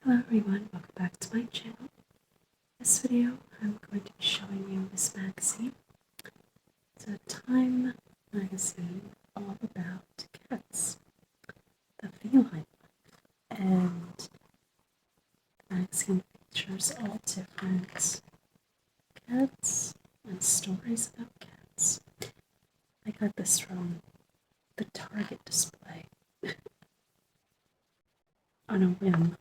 Hello everyone, welcome back to my channel. This video I'm going to be showing you this magazine. It's a Time magazine all about cats, the feline life, and the magazine features all different cats and stories about cats. I got this from the Target display on a whim.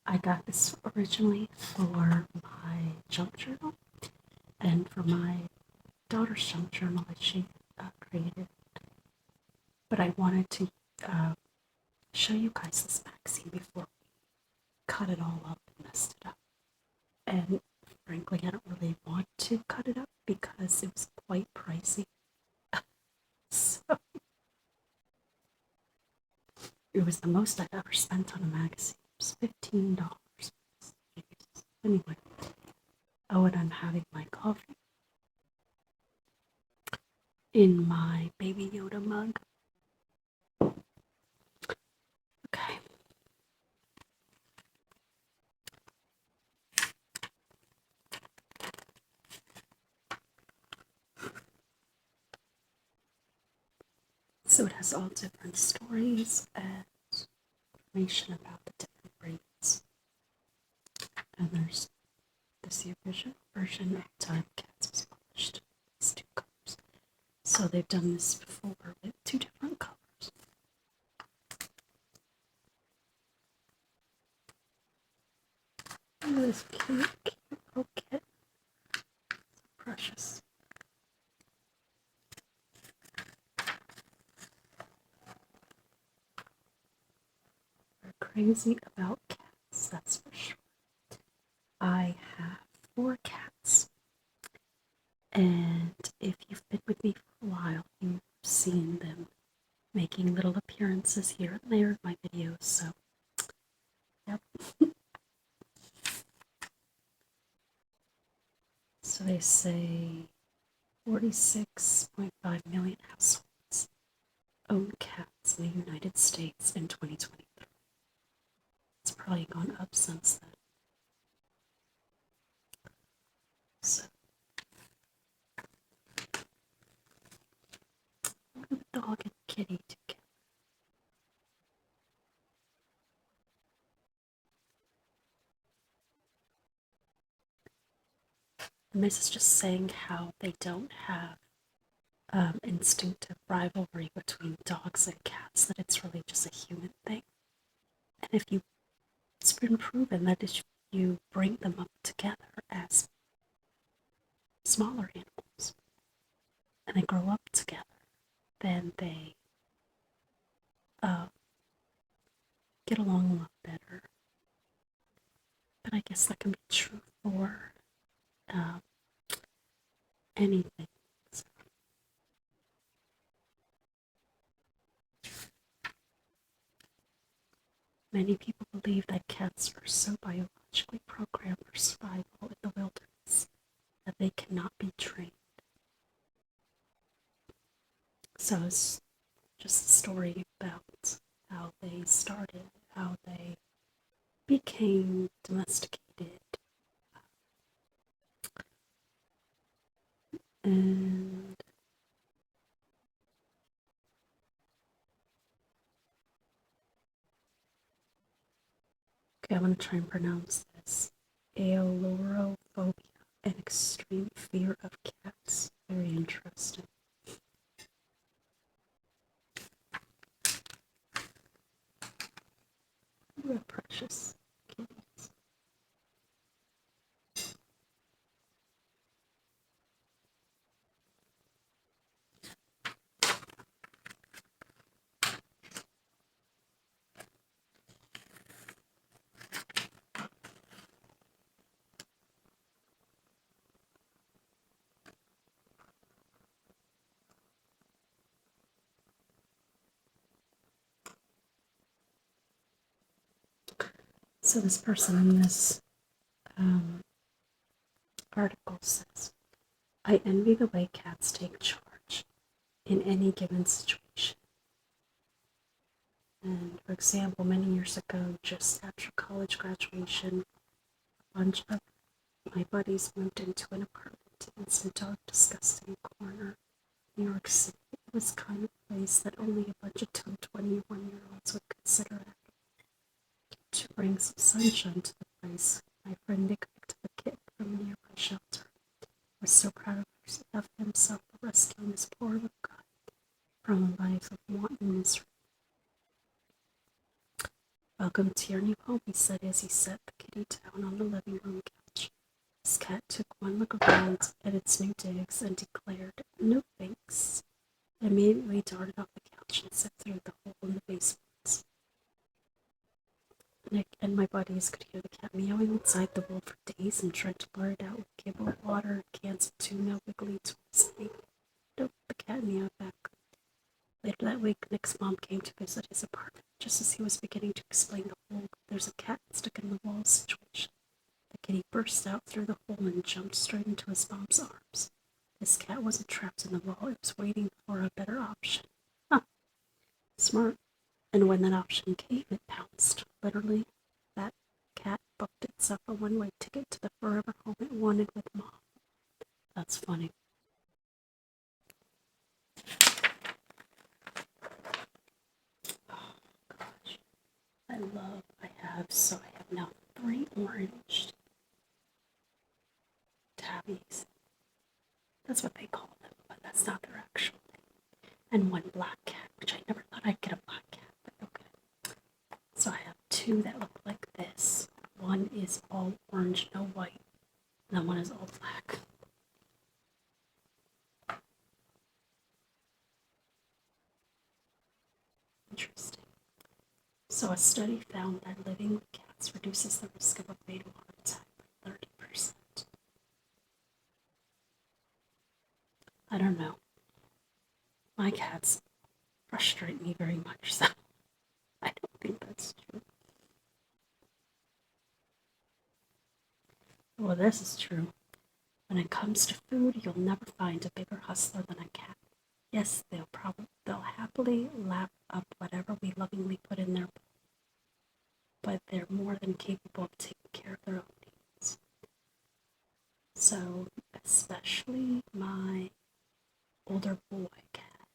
I got this originally for my junk journal and for my daughter's junk journal that she created. But I wanted to show you guys this magazine before we cut it all up and messed it up. And frankly, I don't really want to cut it up because it was quite pricey. So it was the most I've ever spent on a magazine. It was $15. Anyway, oh, and I'm having my coffee in my Baby Yoda mug. Okay. So it has all different stories and information about the different breeds. And there's the original version of Time Cats was published in these two colors. So they've done this before with two different colors. Look at this cute little kitten. So precious. We're crazy about cats, that's for sure. I have 4 cats. And if you've been with me for a while, you've seen them making little appearances here and there in my videos, so yep. So they say 46.5 million households own cats in the United States in 2023. It's probably gone up since then. So look at the dog and kitty together. And this is just saying how they don't have instinctive rivalry between dogs and cats, that it's really just a human thing. And it's been proven that if you bring them up together as smaller animals and they grow up together, then they get along a lot better. But I guess that can be true for anything. So, many people believe that cats are so biologically programmed for survival in the wilderness that they cannot be trained. So it's just a story about how they started, how they became domesticated, and okay, I'm going to try and pronounce this. Aelorophobia, an extreme fear of cats. Very interesting. Real precious kitties. So this person in this article says, I envy the way cats take charge in any given situation. And for example, many years ago, just after college graduation, a bunch of my buddies moved into an apartment in some dark, disgusting corner of New York City. It was the kind of place that only a bunch of 21-year-olds would consider it. To bring some sunshine to the place, my friend Nick picked up a kitten from a nearby shelter. Was so proud of himself for rescuing this poor little guy from a life of want and misery. Welcome to your new home, he said as he set the kitty down on the living room couch. His cat took one look around at its new digs and declared, no thanks. It immediately darted off the couch and slipped through the hole in the basement. Nick and my buddies could hear the cat meowing inside the bowl for days and tried to lure it out with kibble, water, cans of tuna, wiggly toys. The cat meowed back. Later that week, Nick's mom came to visit his apartment. Just as he was beginning to explain the whole "there's a cat stuck in the wall" situation, the kitty burst out through the hole and jumped straight into his mom's arms. This cat wasn't trapped in the wall, it was waiting for a better option. Huh, smart. And when that option came, it pounced. Literally, that cat booked itself a one-way ticket to the forever home it wanted with Mom. That's funny. Oh, gosh. I have now 3 orange tabbies. That's what they call them, but that's not their actual name. And 1 black cat, which I never thought I'd get a black cat, but okay. So I have 2 that look like this. One is all orange, no white, and then one is all black. Interesting. So a study found that living with cats reduces the risk of a fatal heart attack by 30%. I don't know. My cats frustrate me very much, so I don't think that's true. Well, this is true. When it comes to food, you'll never find a bigger hustler than a cat. Yes, they'll happily lap up whatever we lovingly put in their bowl, but they're more than capable of taking care of their own needs. So, especially my older boy cat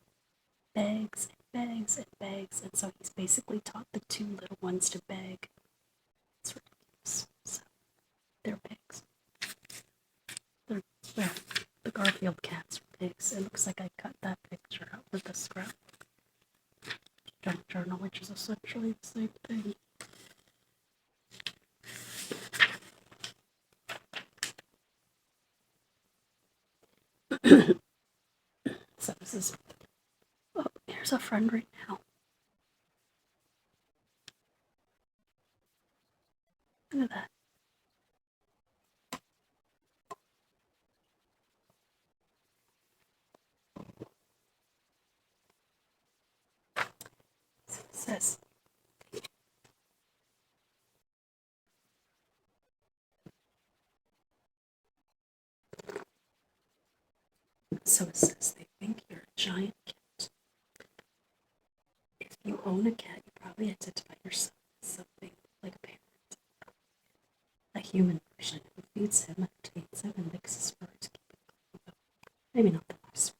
begs and begs and begs, and so he's basically taught the 2 little ones to beg. It's ridiculous. So, they're pigs. Well, the Garfield cats are pigs. It looks like I cut that picture out with a scrap junk journal, which is essentially the same thing. So this is, oh, here's a friend right now. Look at that. So it says, they think you're a giant cat. If you own a cat, you probably identify yourself as something like a parent. A human version who feeds him, entertains him, and licks his fur to keep him calm. Maybe not the last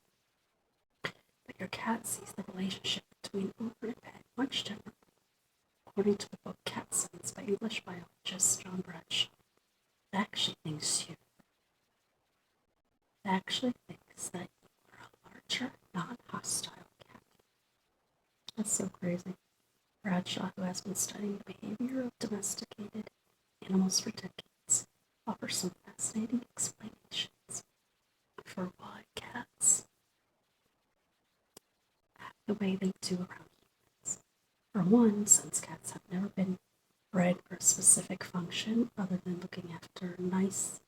one. But your cat sees the relationship between owner and pet much differently. According to the book Cat Sense by English biologist John Bradshaw, it actually thinks that you are a larger, non-hostile cat. That's so crazy. Bradshaw, who has been studying the behavior of domesticated animals for decades, offers some fascinating explanations for why cats act the way they do around humans. For one, since cats have never been bred for a specific function other than looking after nice,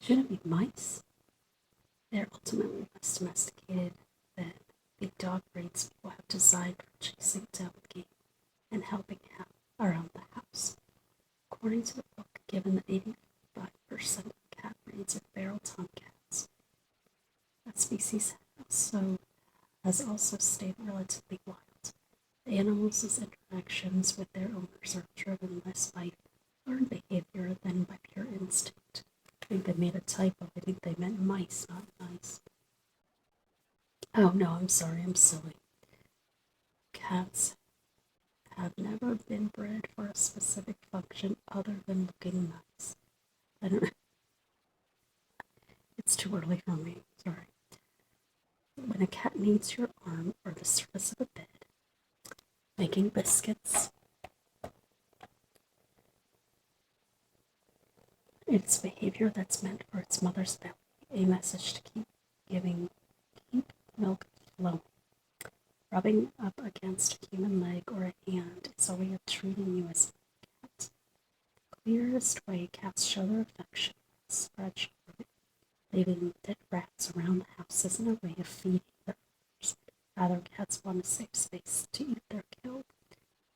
shouldn't be mice. They're ultimately less domesticated than the dog breeds people have designed for chasing down game and helping out around the house. According to the book, given that 85% of cat breeds are feral tomcats, that species has also stayed relatively wild. The animals' interactions with their owners are driven less by learned behavior than by pure instinct. I think they made a typo. I think they meant mice, not mice. Oh no, I'm sorry, I'm silly. Cats have never been bred for a specific function other than looking nice. I don't. It's too early for me. Sorry. When a cat needs your arm or the surface of a bed, making biscuits, it's behavior that's meant for its mother's belly, a message to keep milk flowing. Rubbing up against a human leg or a hand is a way of treating you as a cat. The clearest way cats show their affection is scratching, leaving dead rats around the house isn't a way of feeding their owners. Rather, cats want a safe space to eat their kill.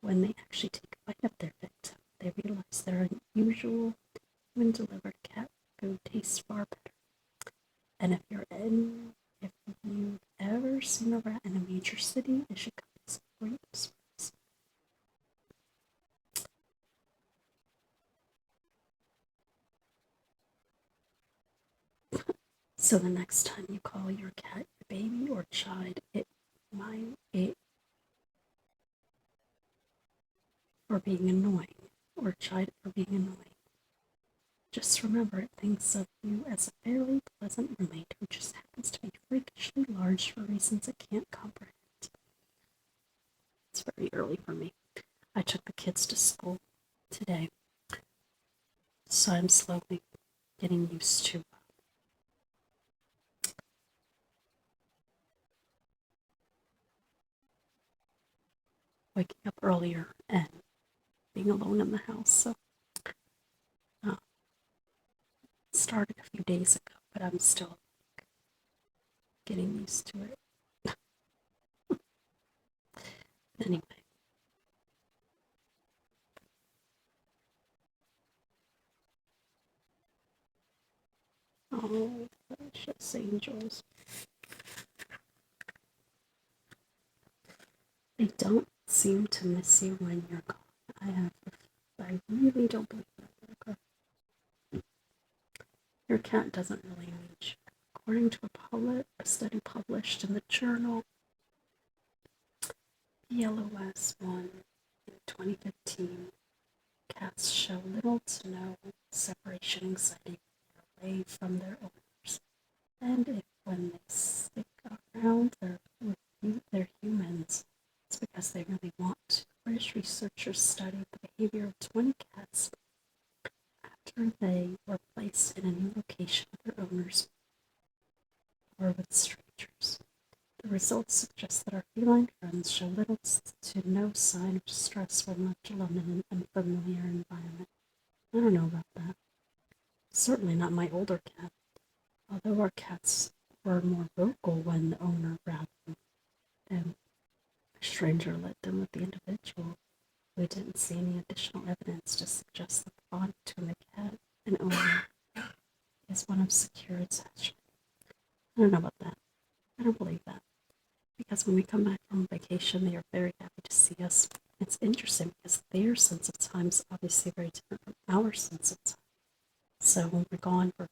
When they actually take a bite of their victim, they realize their unusual human-delivered cat food tastes far better. And if you've ever seen a rat in a major city, it should come as a great surprise. So the next time you call your cat your baby or chide it for being annoying, or chide it for being annoying, just remember it thinks of you as a fairly pleasant roommate who just happens to be freakishly large for reasons it can't comprehend. It's very early for me. I took the kids to school today, so I'm slowly getting used to waking up earlier and being alone in the house. So it started a few days ago, but I'm still getting used to it. Anyway. Oh, precious angels. They don't seem to miss you when you're gone. I really don't believe that. Your cat doesn't really need you. According to a study published in the journal PLOS1 in 2015, cats show little to no separation anxiety away from their owners. And if when they stick around their humans, it's because they really want to. British researchers studied the behavior of 20 cats after they were placed in a new location with their owners or with strangers. The results suggest that our feline friends show little to no sign of stress when left alone in an unfamiliar environment. I don't know about that. Certainly not my older cat. Although our cats were more vocal when the owner grabbed them and a stranger let them with the individual, we didn't see any additional evidence to suggest that the bond between the cat and owner is one of secure attachment. I don't know about that. I don't believe that. Because when we come back from vacation, they are very happy to see us. It's interesting because their sense of time is obviously very different from our sense of time. So when we're gone for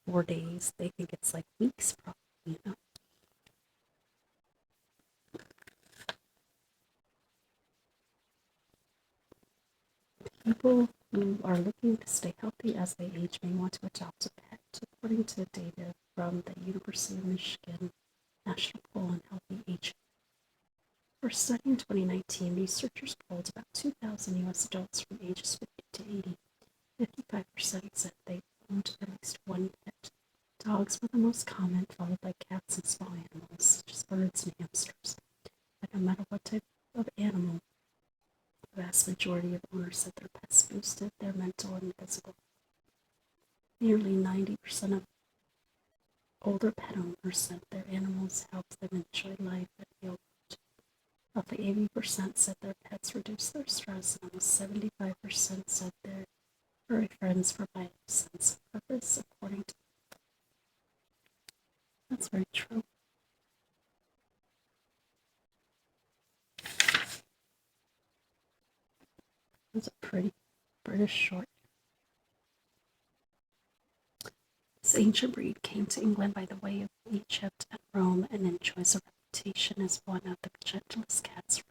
4 days, they think it's like weeks, probably. People who are looking to stay healthy as they age may want to adopt a pet, according to data from the University of Michigan National Poll on Healthy Aging. For a study in 2019, researchers polled about 2,000 U.S. adults from ages 50 to 80. 55% said they owned at least one pet. Dogs were the most common, followed by cats and small animals, such as birds and hamsters. But no matter what type of animal, the vast majority of owners said their pets boosted their mental and physical health. Nearly 90% of older pet owners said their animals helped them enjoy life and feel loved. Roughly 80% said their pets reduced their stress, and almost 75% said Furry friends provide a sense of purpose, according to. That's very true. That's a pretty British short. This ancient breed came to England by the way of Egypt and Rome and enjoys a reputation as one of the gentlest cats around.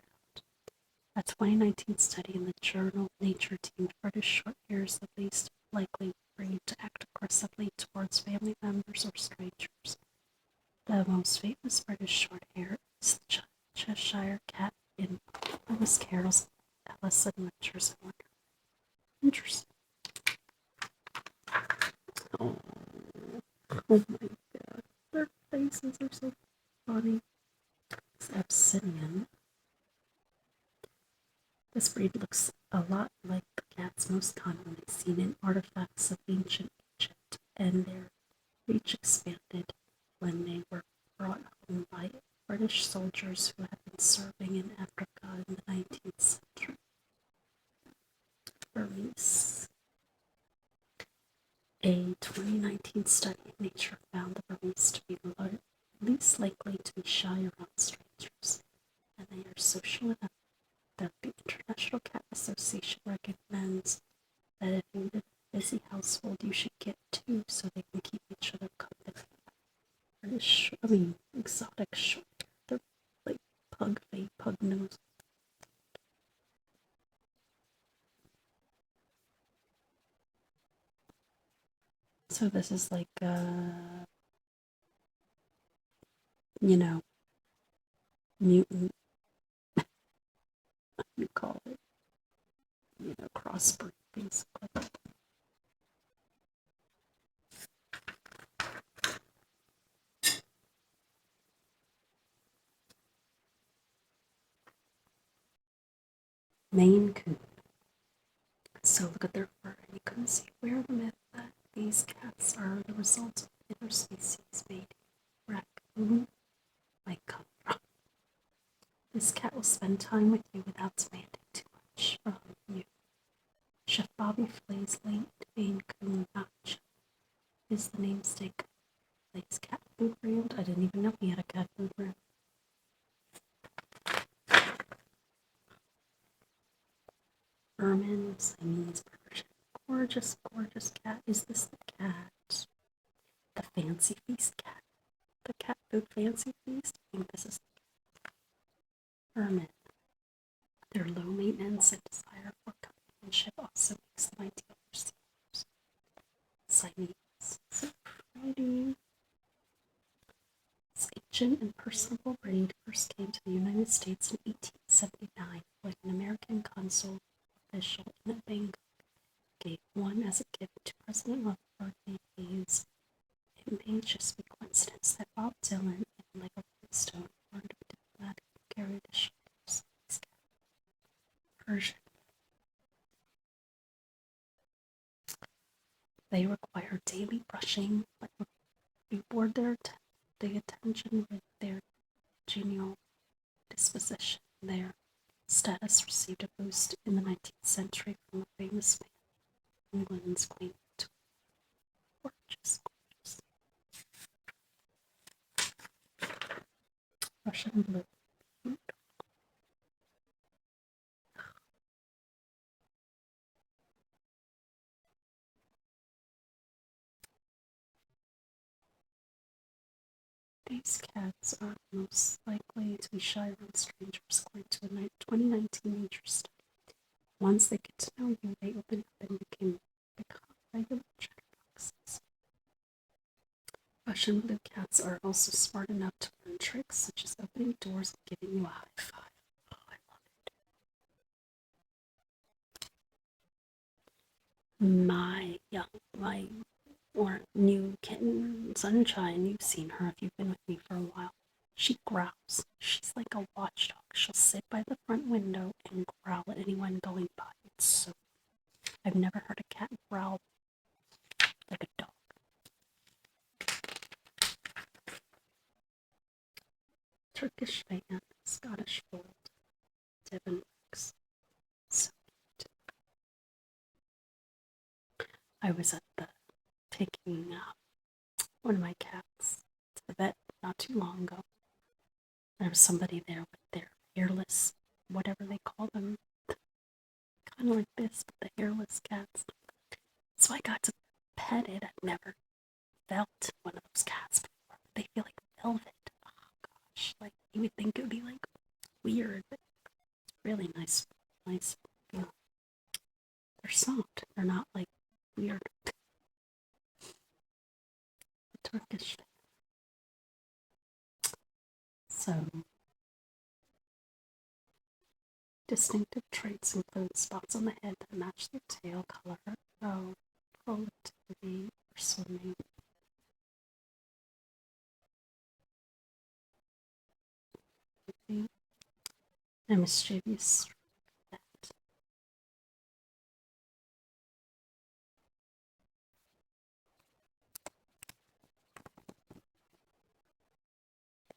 A 2019 study in the journal Nature deemed British short hairs the least likely breed to act aggressively towards family members or strangers. The most famous British short hair is the Cheshire Cat in Lewis Carroll's Alice in Wonders and Wonderland. Interesting. Oh, oh my god. Their faces are so funny. It's Abyssinian. This breed looks a lot like the cats most commonly seen in artifacts of ancient Egypt, and their reach expanded when they were brought home by British soldiers who had been serving in Africa in the 19th century. Burmese. A 2019 study in Nature found the Burmese to be least likely to be shy around strangers, and they are social enough that the International Cat Association recommends that if you live in a busy household, you should get two so they can keep each other company. Exotic short. They're like pug face, pug nose. So this is like, mutant, you call it, crossbreed, basically. Maine Coon. So look at their fur, and you can see where the myth that these cats are the result of interspecies mating raccoon might come from. This cat will spend time with you without demanding too much from you. Chef Bobby Flay's late Maine Coon Match is the namesake of Flay's cat food brand. I didn't even know he had a cat food brand. Ermine, Siamese Persian. Gorgeous, gorgeous cat. Is this the cat? The Fancy Feast cat. The cat food Fancy Feast? I think this is Ermine. Their low maintenance and desire for companionship also makes them ideal for seniors. Siamese. So pretty. This ancient and personable breed first came to the United States in 1879 when an American consul official in Bangkok gave one as a gift to President Rutherford B. Hayes. It may just be coincidence that Bob Dylan and Lego Flintstone learned of diplomatic carried the shoulders. Persian. They require daily brushing, but reward the attention with their genial disposition. Their status received a boost in the 19th century from a famous man, England's Queen Victoria. Gorgeous, gorgeous. Russian blue. These cats are most likely to be shy around strangers, according to a 2019 Nature study. Once they get to know you, they open up and become regular chatterboxes. Russian blue cats are also smart enough to learn tricks such as opening doors and giving you a high five. Oh, I love it. My new kitten, Sunshine, you've seen her if you've been with me for a while. She growls. She's like a watchdog. She'll sit by the front window and growl at anyone going by. It's so. I've never heard a cat growl like a dog. Turkish fan, Scottish fold, Devon Rex. So cute. I was taking one of my cats to the vet not too long ago. There was somebody there with their hairless, whatever they call them, kind of like this, but the hairless cats. So I got to pet it. I've never felt one of those cats before. They feel like velvet. Oh gosh, like you would think it would be like weird, but it's really nice feel. They're soft. They're not like weird. Turkish. So, distinctive traits include spots on the head that match their tail color, prolactivity for swimming, and mischievous.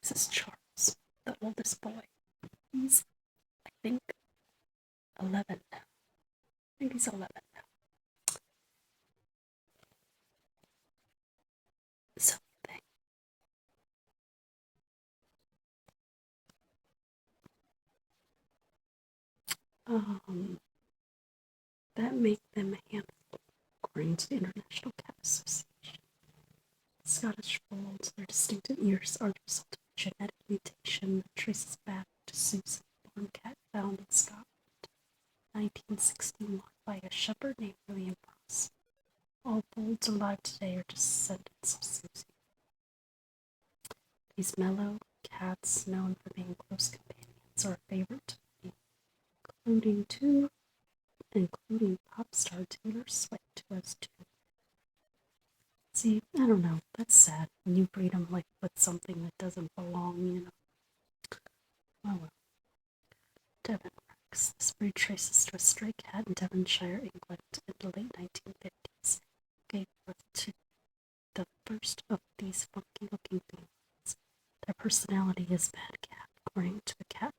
This is Charles, the oldest boy. He's, I think, 11 now. I think he's 11 now. Something. That make them a handful, according to the International Cat Association. Scottish folds, their distinctive ears are the result of a genetic mutation that traces back to Susan, born cat found in Scotland, 1961, by a shepherd named William Ross. All folds alive today are descendants of Susie. These mellow cats, known for being close companions, are a favorite to many, including pop star Taylor Swift, who has 2. See, I don't know. That's sad when you breed them like with something that doesn't belong, you know. Oh well. Devon Rex. This breed traces to a stray cat in Devonshire, England, in the late 1950s. Gave birth to the first of these funky-looking females. Their personality is bad cat, according to the Cat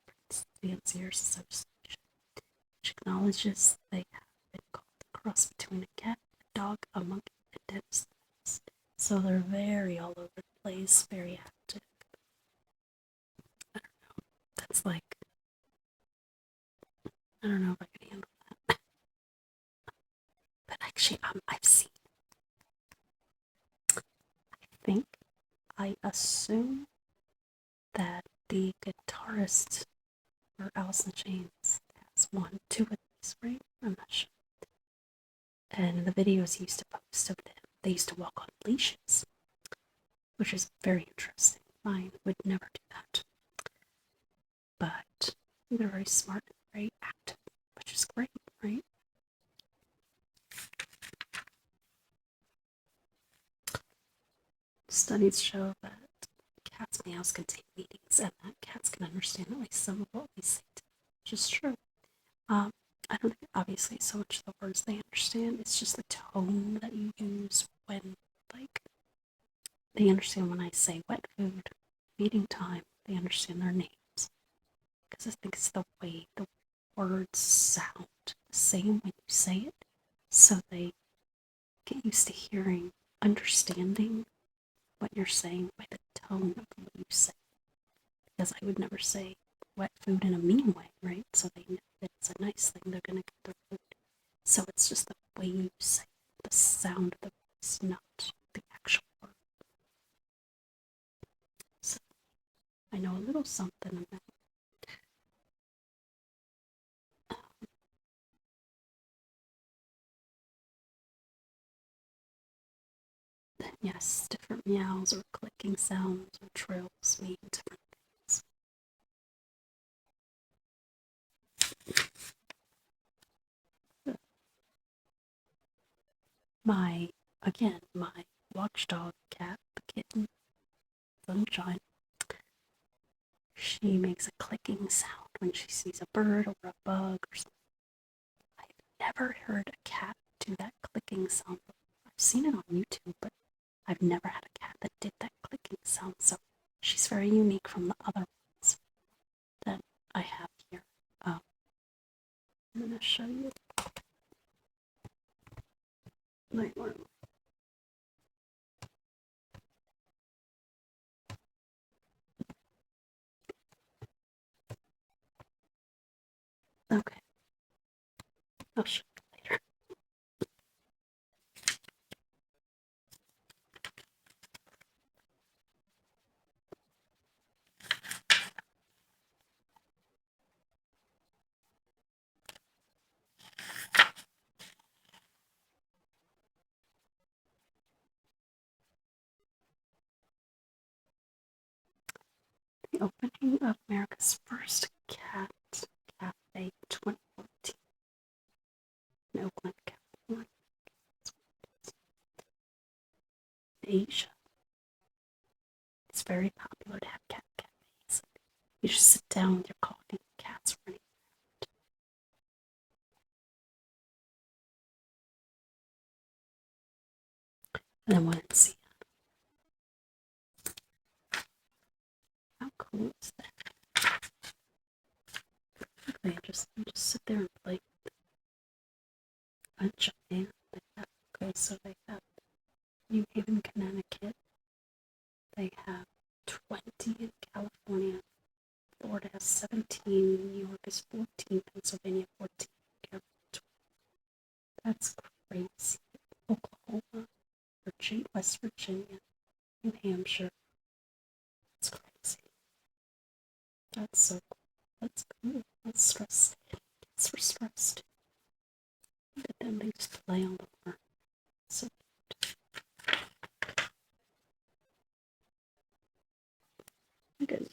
Fanciers Association, which acknowledges they have been called a cross between a cat, a dog, a monkey, and Dennis. So they're very all over the place, very active. I don't know. That's like, I don't know if I could handle that. But actually, I've seen. I assume that the guitarist for Alice in Chains has 2 of these, right? I'm not sure. And in the videos he used to post of them, they used to walk on leashes, which is very interesting. Mine would never do that. But they're very smart and very active, which is great, right? Studies show that cats' meows contain meanings and that cats can understand at least some of what we say to them, which is true. I don't think obviously so much the words they understand, it's just the tone that you use when, like, they understand when I say wet food, feeding time, they understand their names. Because I think it's the way the words sound the same when you say it, so they get used to hearing, understanding what you're saying by the tone of what you say. Because I would never say wet food in a mean way, right? So they know that it's a nice thing, they're gonna get their food. So it's just the way you say it, the sound of the voice, not the actual word. So I know a little something about yes, different meows or clicking sounds or trills mean different things. My watchdog cat, the kitten, Sunshine, she makes a clicking sound when she sees a bird or a bug or something. I've never heard a cat do that clicking sound. I've seen it on YouTube, but I've never had a cat that did that clicking sound, so she's very unique from the other ones that I have here. I'm going to show you my Alright, where am I? Okay. I'll show you later. The opening of America's first cat cafe, 2014, in Oakland, California. In Asia, it's very popular to have cat cafes. You just sit down with your coffee and cats running around. And then went and see how cool is that? They just sit there and play a bunch of band. Okay, so they have New Haven, Connecticut. They have 20 in California. Florida has 17. New York is 14. Pennsylvania 14. Carolina 12. That's crazy. Oklahoma, Virginia, West Virginia, New Hampshire. That's crazy. That's so cool. That's cool. That's stress. It's for stress too. Look at them. They just play on the floor. So good.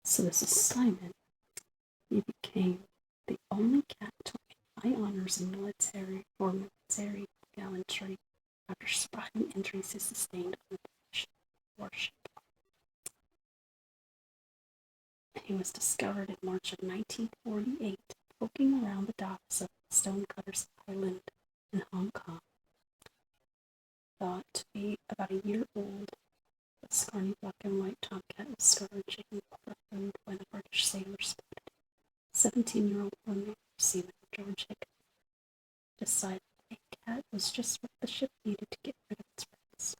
So this is Simon. He became the only cat to win high honors in military gallantry after surviving injuries he sustained on a British warship. He was discovered in March of 1948, poking around the docks of Stonecutters Island in Hong Kong. Thought to be about a year old, the scrawny black and white tomcat was scavenging for food when a British sailor spotted it. 17-year-old Colonial Seaman George Hickman decided a cat was just what the ship needed to get rid of its friends.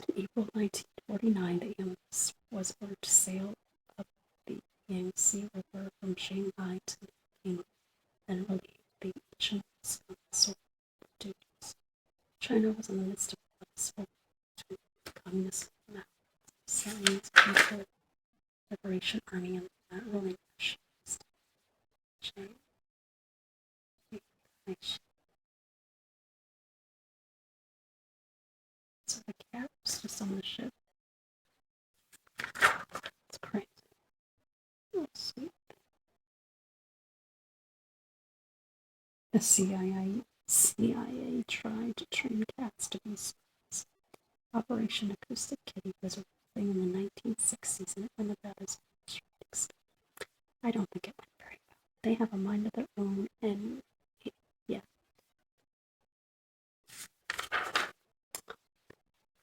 In April 1949, the MS was ordered to sail up the Yangtze River from Shanghai to Peking and relieve the HMS on sort duties. China was in the midst of a peaceful between the communist Chinese People's Liberation Army and the ruling nationalist China. So the cat was just on the ship. It's crazy. Oh, sweet. The CIA tried to train cats to be spies. Operation Acoustic Kitty was a thing in the 1960s, and it went about as extent. I don't think it went very well. They have a mind of their own, and yeah.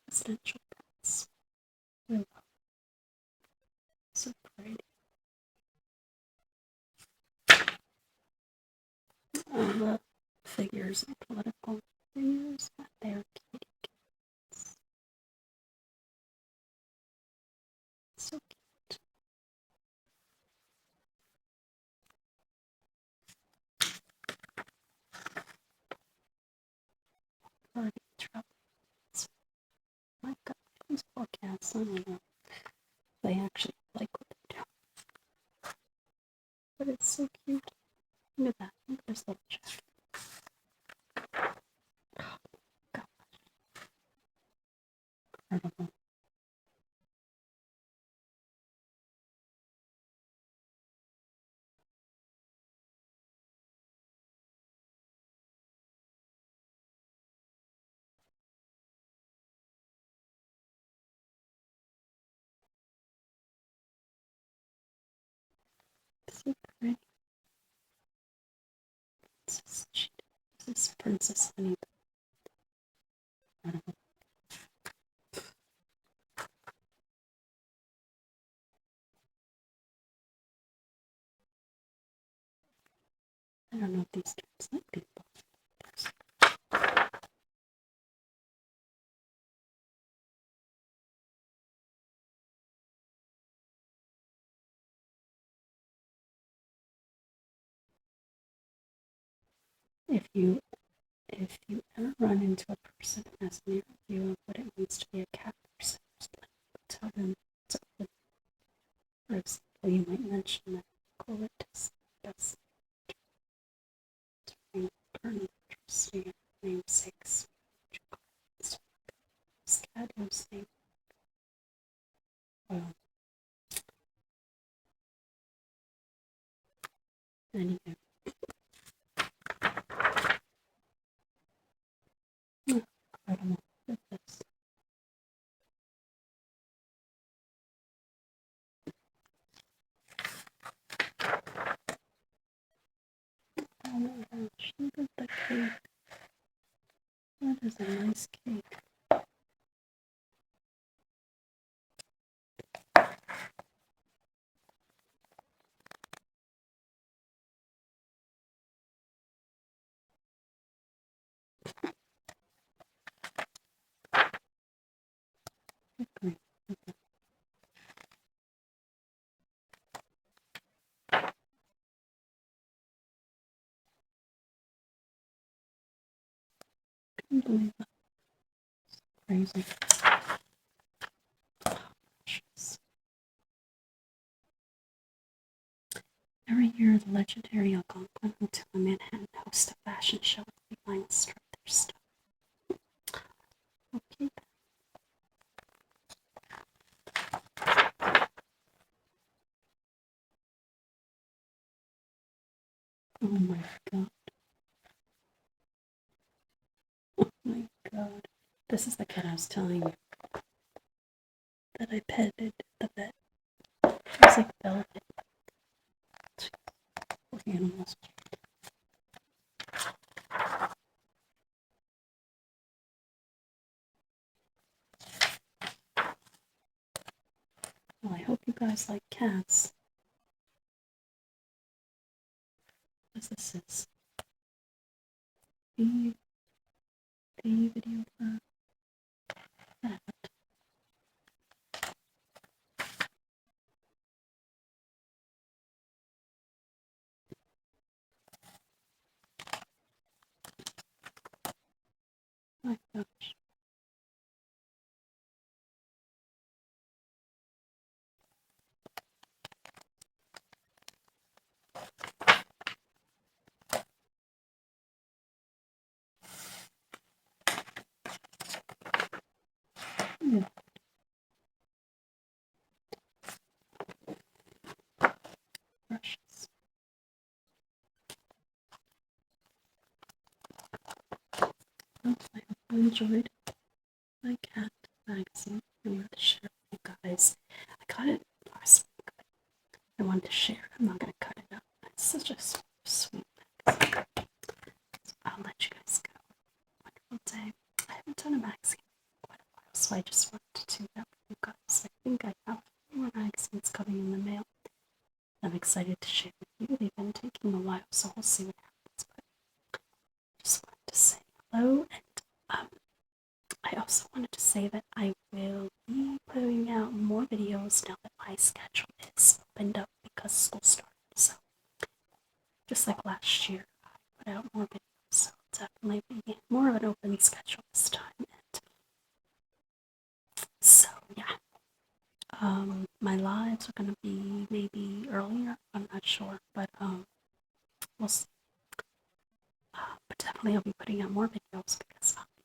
Presidential pets. I love it. So pretty. All the figures and political figures at their kitty cats. So cute. Party troubles. My God, these poor cats, I don't know. They actually like what they're doing. But it's so cute. Look at that. Look at this little jacket. Oh, God. Incredible. is Princess Honey. I don't know. I don't know if these terms like people. If you ever run into a person who has an view of what it means to be a cat person, tell them it's open. For example, you might mention that Scarlett is best current interesting namesakes. Cat whose name. Well, anyway. Incredible. Look at this. Oh my gosh, look at the cake. That is a nice cake. Great. Okay. Can't believe that. Crazy. Every year, the legendary Algonquin Hotel in Manhattan hosts a fashion show with felines strut their stuff. Okay. Oh my god. Oh my god. This is the cat I was telling you that I petted at the vet. It's like velvet. With animals. Well, I hope you guys like cats. What this is. The video for that. Oh my gosh. Yeah. Precious. Well, I hope you enjoyed my cat magazine. I wanted to share it with you guys. I got it last week. I wanted to share it. I'm not going to cut it up. It's such a sweet magazine. So I'll let you guys go. Wonderful day. I haven't done a magazine in quite a while, so I just wanted to do that with you guys. I think I have more magazines coming in the mail. I'm excited to share with you. They've been taking a while, so we'll see what happens. But I just wanted to say hello, and I also wanted to say that I will be putting out more videos now that my schedule is opened up because school started. So just like last year, I put out more videos, so definitely be more of an open schedule this time. And so yeah, my lives are gonna be maybe earlier. I'm not sure, but we'll see. But definitely I'll be putting out more videos because I'll be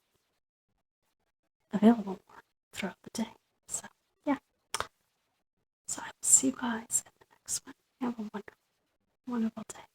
available more throughout the day. So yeah. So I will see you guys in the next one. Have a wonderful, wonderful day.